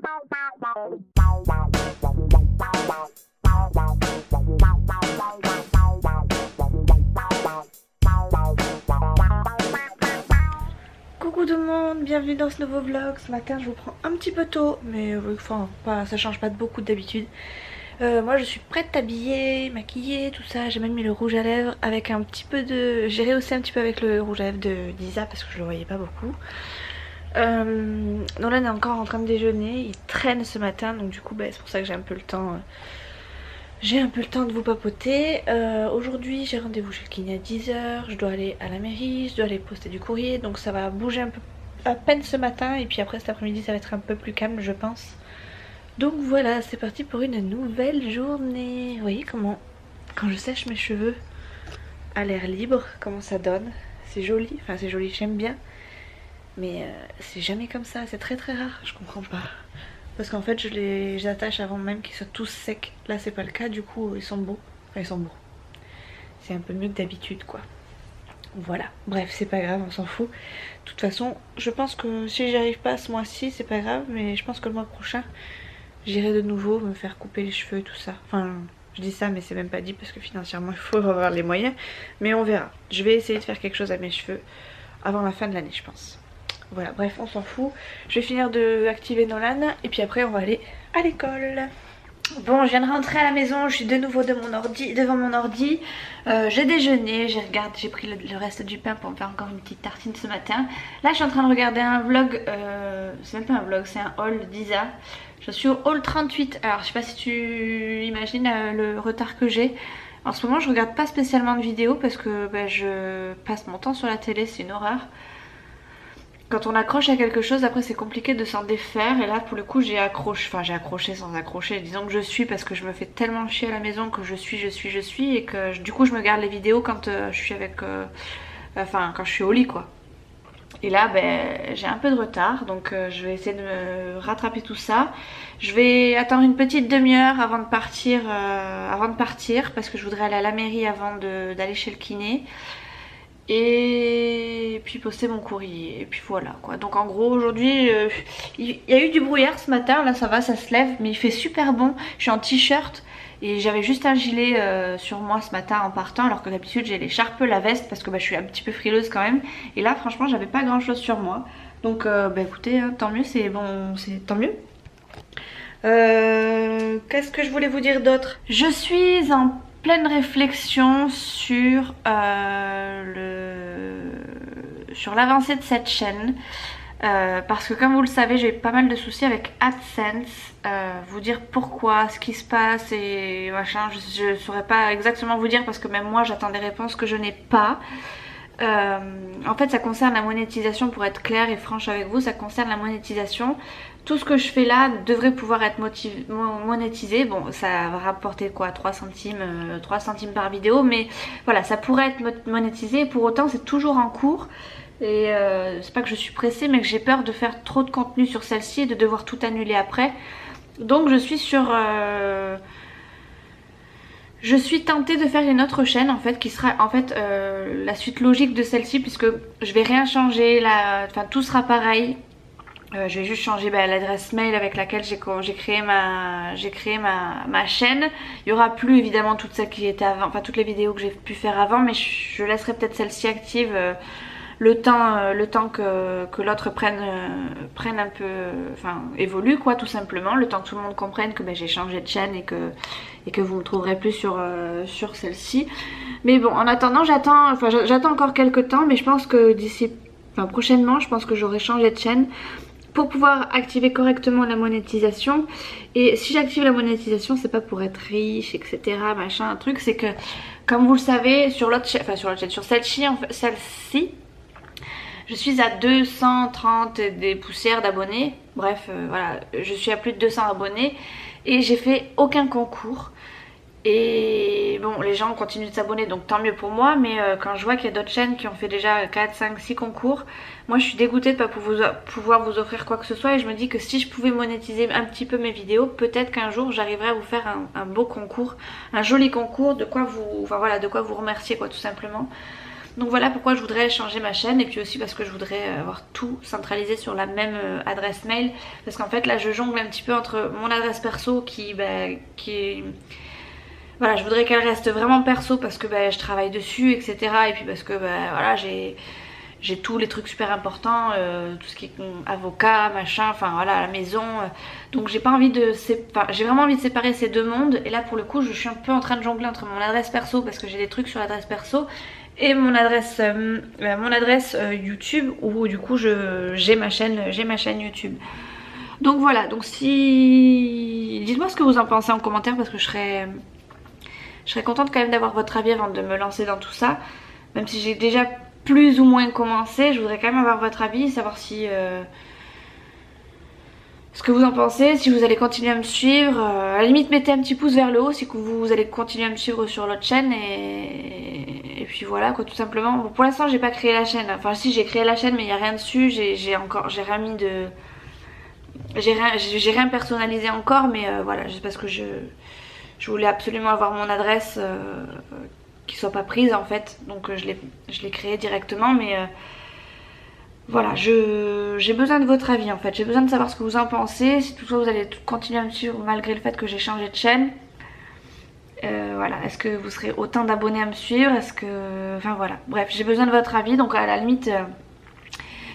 Coucou tout le monde, bienvenue dans ce nouveau vlog. Ce matin je vous prends un petit peu tôt, mais enfin pas, ça change pas de beaucoup d'habitude. Moi je suis prête, habillée, maquillée, tout ça. J'ai même mis le rouge à lèvres avec un petit peu de... J'ai rehaussé un petit peu avec le rouge à lèvres de d'Isa parce que je le voyais pas beaucoup. Nolan est encore en train de déjeuner, il traîne ce matin, donc du coup c'est pour ça que j'ai un peu le temps. J'ai un peu le temps de vous papoter. Aujourd'hui j'ai rendez-vous chez le kiné à 10 h, je dois aller à la mairie, je dois aller poster du courrier, donc ça va bouger un peu à peine ce matin et puis après cet après-midi ça va être un peu plus calme je pense. Donc voilà, c'est parti pour une nouvelle journée. Vous voyez comment, quand je sèche mes cheveux à l'air libre, comment ça donne. C'est joli, enfin c'est joli, j'aime bien. Mais c'est jamais comme ça, c'est très rare, je comprends pas. Parce qu'en fait je les attache avant même qu'ils soient tous secs. Là c'est pas le cas, du coup ils sont beaux. Enfin ils sont beaux. C'est un peu mieux que d'habitude quoi. Voilà, bref c'est pas grave, on s'en fout. De toute façon je pense que si j'y arrive pas ce mois-ci c'est pas grave. Mais je pense que le mois prochain j'irai de nouveau me faire couper les cheveux et tout ça. Enfin je dis ça mais c'est même pas dit parce que financièrement il faut avoir les moyens. Mais on verra, je vais essayer de faire quelque chose à mes cheveux avant la fin de l'année je pense. Voilà, bref, on s'en fout. Je vais finir d'activer Nolan et puis après on va aller à l'école. Bon, je viens de rentrer à la maison, je suis de nouveau devant mon ordi. J'ai déjeuné, j'ai pris le reste du pain pour me faire encore une petite tartine ce matin. Là, je suis en train de regarder un vlog, c'est même pas un vlog, c'est un haul d'Isa. Je suis au haul 38. Alors, je sais pas si tu imagines le retard que j'ai. En ce moment, je regarde pas spécialement de vidéos parce que je passe mon temps sur la télé, c'est une horreur. Quand on accroche à quelque chose, après c'est compliqué de s'en défaire. Et là pour le coup j'ai accroché sans accrocher. Disons que je suis parce que je me fais tellement chier à la maison que je suis. Et que du coup je me garde les vidéos quand je suis avec... quand je suis au lit quoi. Et là j'ai un peu de retard. Donc je vais essayer de me rattraper tout ça. Je vais attendre une petite demi-heure avant de partir. Parce que je voudrais aller à la mairie avant d'aller chez le kiné. Et puis poster mon courrier et puis voilà quoi. Donc en gros aujourd'hui il y a eu du brouillard ce matin, là ça va, ça se lève, mais il fait super bon. Je suis en t-shirt et j'avais juste un gilet sur moi ce matin en partant, alors que d'habitude j'ai l'écharpe, la veste parce que je suis un petit peu frileuse quand même. Et là franchement j'avais pas grand chose sur moi. Donc écoutez, hein, tant mieux, c'est bon, c'est tant mieux. Qu'est-ce que je voulais vous dire d'autre? Je suis en pleine réflexion sur l'avancée de cette chaîne. Parce que comme vous le savez, j'ai eu pas mal de soucis avec AdSense. Vous dire pourquoi, ce qui se passe et machin, je saurais pas exactement vous dire parce que même moi j'attends des réponses que je n'ai pas. En fait ça concerne la monétisation, pour être claire et franche avec vous, ça concerne la monétisation. Tout ce que je fais là devrait pouvoir être monétisé. Bon, ça va rapporter quoi, 3 centimes par vidéo, mais voilà, ça pourrait être monétisé. Pour autant c'est toujours en cours. Et c'est pas que je suis pressée, mais que j'ai peur de faire trop de contenu sur celle-ci et de devoir tout annuler après. Donc je suis je suis tentée de faire une autre chaîne en fait, qui sera en fait la suite logique de celle-ci, puisque je vais rien changer, tout sera pareil. Je vais juste changer l'adresse mail avec laquelle j'ai créé ma chaîne. Il n'y aura plus évidemment toute celle qui était avant, enfin toutes les vidéos que j'ai pu faire avant, mais je laisserai peut-être celle-ci active le temps que l'autre prenne un peu, évolue quoi, tout simplement, le temps que tout le monde comprenne que j'ai changé de chaîne et que vous me trouverez plus sur celle-ci. Mais bon, en attendant j'attends encore quelques temps, mais je pense que prochainement je pense que j'aurai changé de chaîne pour pouvoir activer correctement la monétisation. Et si j'active la monétisation, c'est pas pour être riche, etc. machin, un truc, c'est que comme vous le savez, sur celle-ci, je suis à 230 des poussières d'abonnés. Bref, voilà, je suis à plus de 200 abonnés et j'ai fait aucun concours. Et bon, les gens continuent de s'abonner, donc tant mieux pour moi. Mais quand je vois qu'il y a d'autres chaînes qui ont fait déjà 4, 5, 6 concours, moi je suis dégoûtée de ne pas pouvoir vous offrir quoi que ce soit. Et je me dis que si je pouvais monétiser un petit peu mes vidéos, peut-être qu'un jour j'arriverai à vous faire un beau concours, un joli concours, de quoi vous remercier quoi, tout simplement. Donc voilà pourquoi je voudrais changer ma chaîne, et puis aussi parce que je voudrais avoir tout centralisé sur la même adresse mail. Parce qu'en fait là je jongle un petit peu entre mon adresse perso qui est... Voilà, je voudrais qu'elle reste vraiment perso parce que je travaille dessus, etc. Et puis parce que voilà, j'ai tous les trucs super importants, tout ce qui est avocat, machin, enfin voilà, à la maison. Donc j'ai pas envie de j'ai vraiment envie de séparer ces deux mondes. Et là pour le coup je suis un peu en train de jongler entre mon adresse perso parce que j'ai des trucs sur l'adresse perso et mon adresse YouTube où du coup j'ai ma chaîne YouTube. Donc voilà, donc si... dites-moi ce que vous en pensez en commentaire parce que je serais contente quand même d'avoir votre avis avant de me lancer dans tout ça. Même si j'ai déjà plus ou moins commencé, je voudrais quand même avoir votre avis, savoir si... ce que vous en pensez, si vous allez continuer à me suivre. À la limite mettez un petit pouce vers le haut si vous allez continuer à me suivre sur l'autre chaîne. Et puis voilà quoi, tout simplement. Bon, pour l'instant j'ai pas créé la chaîne. Enfin si, j'ai créé la chaîne mais il n'y a rien dessus. J'ai rien mis de... J'ai rien personnalisé encore, mais voilà, juste parce que je voulais absolument avoir mon adresse qui soit pas prise en fait, donc je l'ai créée directement, mais voilà, j'ai besoin de votre avis en fait, j'ai besoin de savoir ce que vous en pensez, si toutefois vous allez continuer à me suivre malgré le fait que j'ai changé de chaîne. Voilà, est-ce que vous serez autant d'abonnés à me suivre, est-ce que... Enfin voilà, bref, j'ai besoin de votre avis, donc à la limite...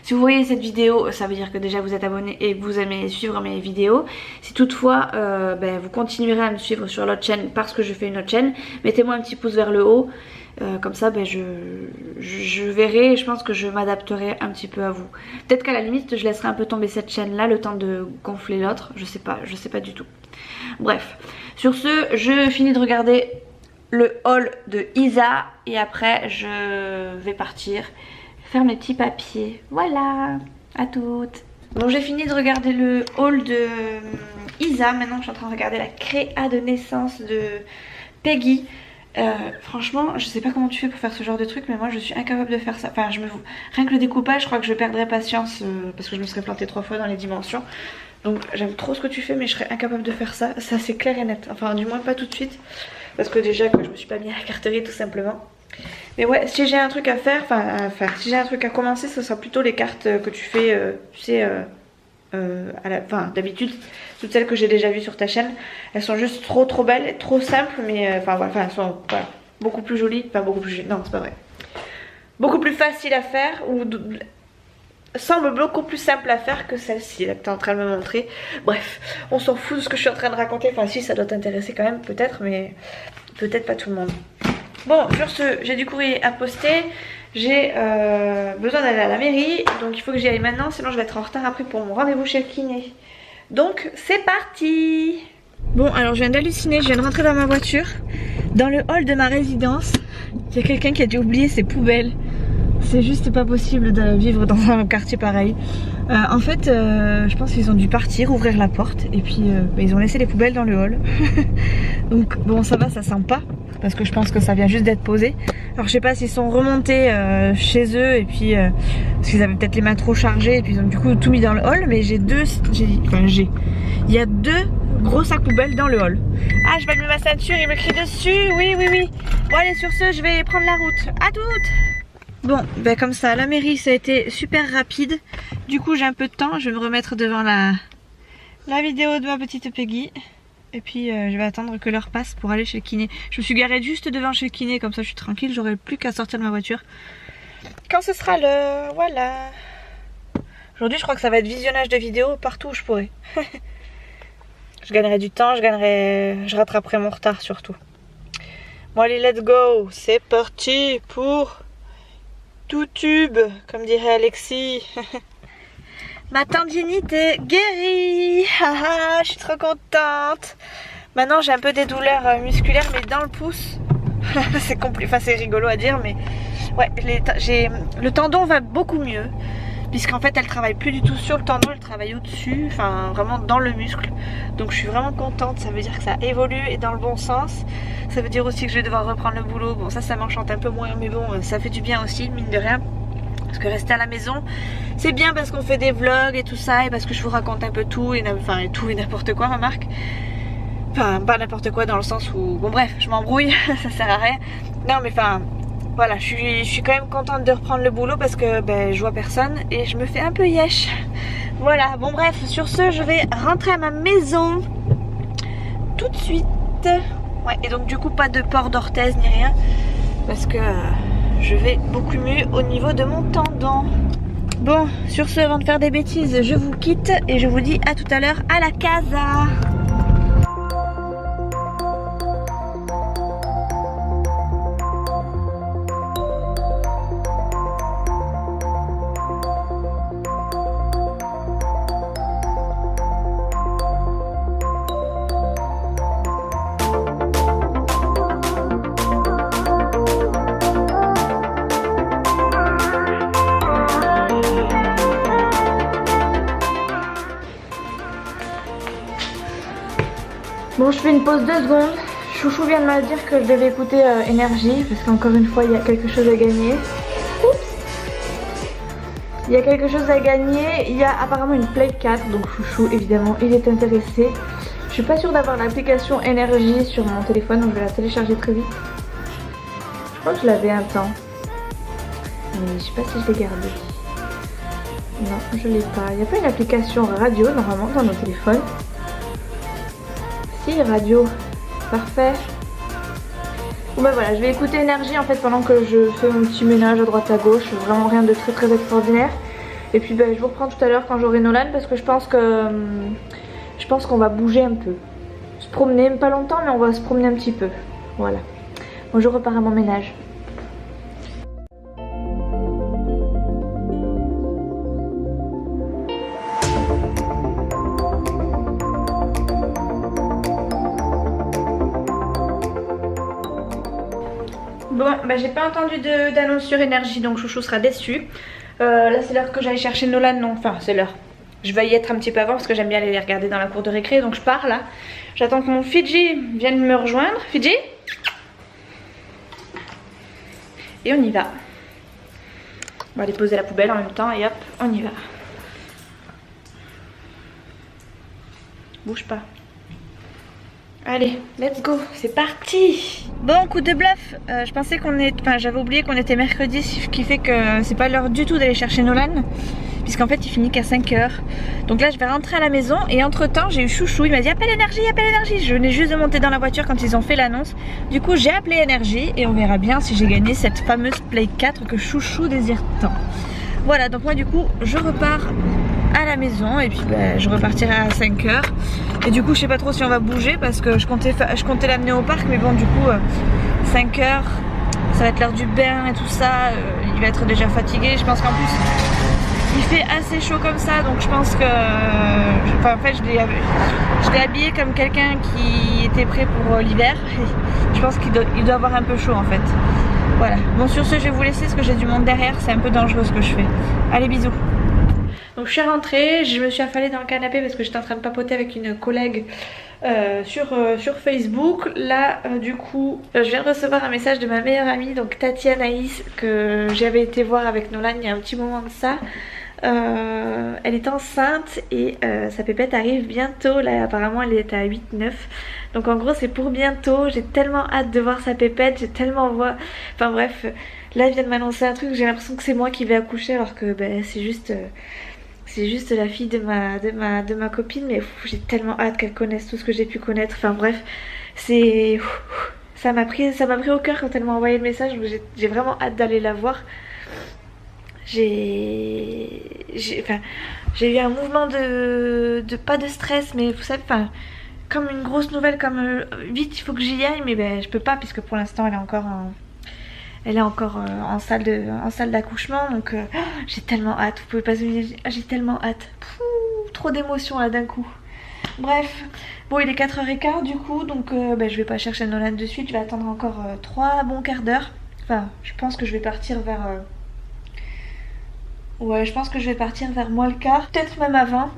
Si vous voyez cette vidéo, ça veut dire que déjà vous êtes abonné et que vous aimez suivre mes vidéos. Si toutefois vous continuerez à me suivre sur l'autre chaîne parce que je fais une autre chaîne, mettez-moi un petit pouce vers le haut. Comme ça je verrai et je pense que je m'adapterai un petit peu à vous. Peut-être qu'à la limite je laisserai un peu tomber cette chaîne là le temps de gonfler l'autre. Je sais pas du tout. Bref, sur ce, je finis de regarder le haul de Isa et après je vais partir faire mes petits papiers. Voilà, à toutes. Bon, j'ai fini de regarder le haul de Isa. Maintenant je suis en train de regarder la créa de naissance de Peggy. Franchement je sais pas comment tu fais pour faire ce genre de truc, mais moi je suis incapable de faire ça. Enfin rien que le découpage, je crois que je perdrais patience parce que je me serais plantée 3 fois dans les dimensions. Donc j'aime trop ce que tu fais, mais je serais incapable de faire ça. Ça c'est clair et net, enfin du moins pas tout de suite, parce que déjà que je me suis pas mis à la carterie tout simplement. Mais ouais, si j'ai un truc à faire, si j'ai un truc à commencer, ce sera plutôt les cartes que tu fais, tu sais, d'habitude, toutes celles que j'ai déjà vues sur ta chaîne, elles sont juste trop belles, trop simples, mais elles sont beaucoup plus jolies, non c'est pas vrai, beaucoup plus faciles à faire, ou semble beaucoup plus simple à faire que celle-ci là que tu es en train de me montrer. Bref, on s'en fout de ce que je suis en train de raconter, enfin si, ça doit t'intéresser quand même peut-être, mais peut-être pas tout le monde. Bon, sur ce, j'ai du courrier à poster, j'ai besoin d'aller à la mairie, donc il faut que j'y aille maintenant, sinon je vais être en retard après pour mon rendez-vous chez le kiné. Donc c'est parti! Bon, alors je viens d'halluciner, je viens de rentrer dans ma voiture. Dans le hall de ma résidence, il y a quelqu'un qui a dû oublier ses poubelles. C'est juste pas possible de vivre dans un quartier pareil. En fait, je pense qu'ils ont dû partir, ouvrir la porte, et puis ils ont laissé les poubelles dans le hall. Donc bon, ça va, ça sent pas, parce que je pense que ça vient juste d'être posé. Alors je sais pas s'ils sont remontés chez eux, et puis parce qu'ils avaient peut-être les mains trop chargées, et puis ils ont du coup tout mis dans le hall. Mais il y a 2 gros sacs poubelles dans le hall. Ah, je vais allumer ma ceinture, il me crie dessus. Oui. Bon allez, sur ce, je vais prendre la route. À toutes! Bon, comme ça, la mairie ça a été super rapide. Du coup j'ai un peu de temps, je vais me remettre devant la vidéo de ma petite Peggy. Et puis je vais attendre que l'heure passe pour aller chez le kiné. Je me suis garée juste devant chez le kiné, comme ça je suis tranquille, j'aurai plus qu'à sortir de ma voiture quand ce sera l'heure, voilà. Aujourd'hui je crois que ça va être visionnage de vidéos partout où je pourrai. Je gagnerai du temps, je rattraperai mon retard surtout. Bon allez, let's go, c'est parti pour YouTube, comme dirait Alexis. Ma tendinite est guérie. Je suis trop contente. Maintenant j'ai un peu des douleurs musculaires, mais dans le pouce. C'est compliqué, enfin c'est rigolo à dire, mais ouais, le tendon va beaucoup mieux, puisqu'en fait elle travaille plus du tout sur le tendon, elle travaille au-dessus, enfin vraiment dans le muscle. Donc je suis vraiment contente, ça veut dire que ça évolue et dans le bon sens. Ça veut dire aussi que je vais devoir reprendre le boulot. Bon, ça m'enchante un peu moins, mais bon, ça fait du bien aussi, mine de rien. Parce que rester à la maison, c'est bien parce qu'on fait des vlogs et tout ça, et parce que je vous raconte un peu tout et n'importe quoi, remarque. Enfin, pas n'importe quoi dans le sens où... Bon bref, je m'embrouille, ça sert à rien. Non mais enfin, voilà, je suis quand même contente de reprendre le boulot parce que ben, je vois personne et je me fais un peu yesh. Voilà, bon bref, sur ce, je vais rentrer à ma maison tout de suite. Ouais, et donc du coup, pas de port d'orthèse ni rien parce que je vais beaucoup mieux au niveau de mon tendon. Bon, sur ce, avant de faire des bêtises, je vous quitte et je vous dis à tout à l'heure à la casa. Bon, je fais une pause 2 secondes. Chouchou vient de me dire que je devais écouter Énergie parce qu'encore une fois il y a quelque chose à gagner. Oups. Il y a quelque chose à gagner. Il y a apparemment une Play 4, donc Chouchou évidemment il est intéressé. Je suis pas sûre d'avoir l'application Énergie sur mon téléphone, donc je vais la télécharger très vite. Je crois que je l'avais un temps, mais je sais pas si je l'ai gardé. Non, je l'ai pas. Il n'y a pas une application radio normalement dans nos téléphones. Si, radio, parfait. Bon ben voilà, je vais écouter Énergie en fait pendant que je fais mon petit ménage à droite à gauche, vraiment rien de très très extraordinaire. Et puis ben, je vous reprends tout à l'heure quand j'aurai Nolan parce que je pense qu'on va bouger un peu. Se promener, pas longtemps mais on va se promener un petit peu. Voilà. Bon, je repars à mon ménage. Bon, bah j'ai pas entendu d'annonce sur Énergie, donc Chouchou sera déçu. Là c'est l'heure que j'aille chercher Nolan, non, enfin c'est l'heure. Je vais y être un petit peu avant parce que j'aime bien aller les regarder dans la cour de récré, donc je pars là. J'attends que mon Fidji vienne me rejoindre. Fidji? Et on y va. On va aller poser la poubelle en même temps et hop, on y va. Bouge pas. Allez, let's go, c'est parti. Bon, coup de bluff, je pensais qu'on est... Enfin, j'avais oublié qu'on était mercredi, ce qui fait que c'est pas l'heure du tout d'aller chercher Nolan. Puisqu'en fait, il finit qu'à 5 h. Donc là, je vais rentrer à la maison et entre temps, j'ai eu Chouchou, il m'a dit appelle Énergie, appelle Énergie. Je venais juste de monter dans la voiture quand ils ont fait l'annonce. Du coup, j'ai appelé Énergie et on verra bien si j'ai gagné cette fameuse Play 4 que Chouchou désire tant. Voilà, donc moi du coup, je repars à la maison et puis je repartirai à 5 h. Et du coup je sais pas trop si on va bouger parce que je comptais l'amener au parc, mais bon du coup 5 h ça va être l'heure du bain et tout ça, il va être déjà fatigué. Je pense qu'en plus il fait assez chaud comme ça, donc je pense que en fait je l'ai habillé comme quelqu'un qui était prêt pour l'hiver. Je pense qu'il doit avoir un peu chaud en fait. Voilà, bon sur ce je vais vous laisser parce que j'ai du monde derrière, c'est un peu dangereux ce que je fais. Allez, bisous. Donc je suis rentrée, je me suis affalée dans le canapé parce que j'étais en train de papoter avec une collègue sur Facebook. Là du coup je viens de recevoir un message de ma meilleure amie, donc Tatia Naïs, que j'avais été voir avec Nolan il y a un petit moment de ça. Elle est enceinte et sa pépette arrive bientôt. Là apparemment elle est à 8-9, donc en gros c'est pour bientôt. J'ai tellement hâte de voir sa pépette, j'ai tellement enfin bref, là elle vient de m'annoncer un truc, j'ai l'impression que c'est moi qui vais accoucher alors que c'est juste la fille de ma copine, mais j'ai tellement hâte qu'elle connaisse tout ce que j'ai pu connaître. Enfin bref, ça m'a pris au cœur quand elle m'a envoyé le message. J'ai vraiment hâte d'aller la voir. J'ai eu un mouvement pas de stress, mais vous savez, comme une grosse nouvelle, comme vite il faut que j'y aille, mais je peux pas puisque pour l'instant elle est encore en salle d'accouchement, donc j'ai tellement hâte, vous pouvez pas imaginer, j'ai tellement hâte. Trop d'émotions là d'un coup. Bref, bon il est 4 h 15 du coup, donc je vais pas chercher Nolan de suite, je vais attendre encore 3 bons quarts d'heure. Enfin, je pense que je vais partir vers... Ouais, je pense que je vais partir vers moins le quart, peut-être même avant,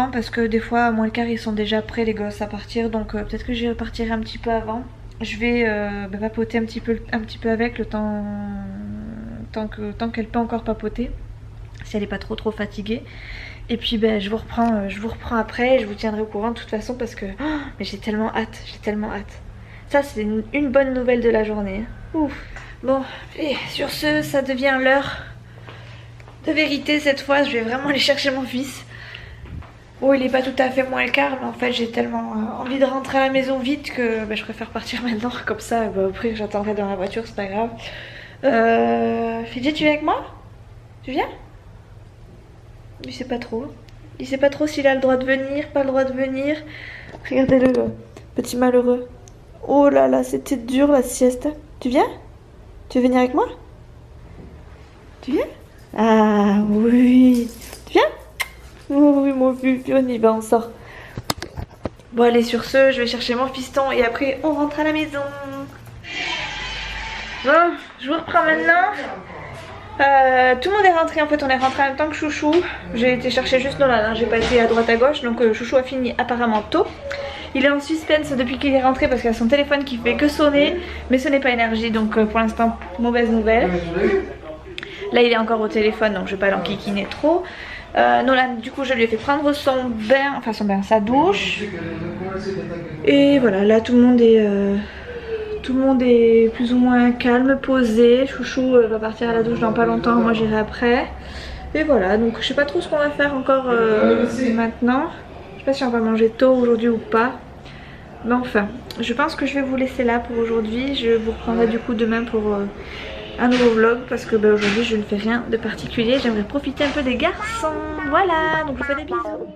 parce que des fois à moins le quart ils sont déjà prêts les gosses à partir, donc peut-être que je vais partir un petit peu avant. Je vais papoter un petit peu avec le temps qu'elle peut encore papoter, si elle n'est pas trop fatiguée. Et puis je vous reprends après et je vous tiendrai au courant de toute façon parce que mais j'ai tellement hâte, Ça c'est une bonne nouvelle de la journée. Ouf. Bon, et sur ce, ça devient l'heure de vérité cette fois. Je vais vraiment aller chercher mon fils. Bon, il est pas tout à fait moins le quart, mais en fait j'ai tellement envie de rentrer à la maison vite que je préfère partir maintenant. Comme ça, après j'attendrai dans la voiture, c'est pas grave. Fidji, tu viens avec moi? Tu viens? Il sait pas trop. Il sait pas trop s'il a le droit de venir, pas le droit de venir. Regardez-le, petit malheureux. Oh là là, c'était dur la sieste. Tu viens? Tu veux venir avec moi? Tu viens? Ah oui. Tu viens? Oh oui, mon fufu, on y va, on sort. Bon allez, sur ce, je vais chercher mon fiston et après on rentre à la maison. Bon, je vous reprends maintenant. Tout le monde est rentré, en fait on est rentré en même temps que Chouchou. J'ai été chercher juste Nolan, hein. J'ai pas été à droite à gauche, donc Chouchou a fini apparemment tôt. Il est en suspense depuis qu'il est rentré parce qu'il a son téléphone qui fait que sonner, mais ce n'est pas énergie, donc pour l'instant mauvaise nouvelle. Là il est encore au téléphone, donc je vais pas l'enquiquiner trop. Nolan, du coup je lui ai fait prendre son bain, enfin son bain, sa douche. Et voilà, là tout le monde est plus ou moins calme, posé. Chouchou va partir à la douche dans pas longtemps, moi j'irai après. Et voilà, donc je sais pas trop ce qu'on va faire encore maintenant. Je sais pas si on va manger tôt aujourd'hui ou pas. Mais enfin, je pense que je vais vous laisser là pour aujourd'hui. Je vous reprendrai du coup demain pour un nouveau vlog parce que aujourd'hui je ne fais rien de particulier. J'aimerais profiter un peu des garçons. Voilà, donc je vous fais des bisous.